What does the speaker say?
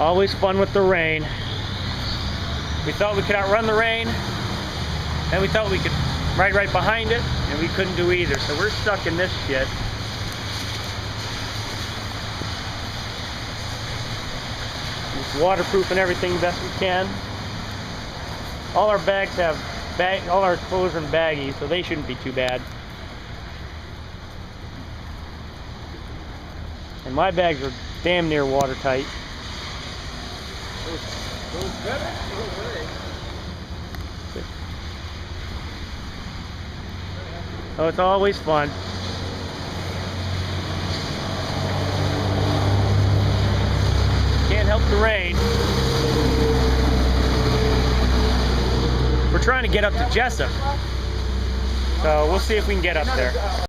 Always fun with the rain. We thought we could outrun the rain, and we thought we could ride right behind it, and we couldn't do either. So we're stuck in this shit. Just waterproofing everything best we can. All our bags have all our clothes are baggy, so they shouldn't be too bad. And my bags are damn near watertight. Oh, it's always fun. Can't help the rain. We're trying to get up to Jessup, so we'll see if we can get up there.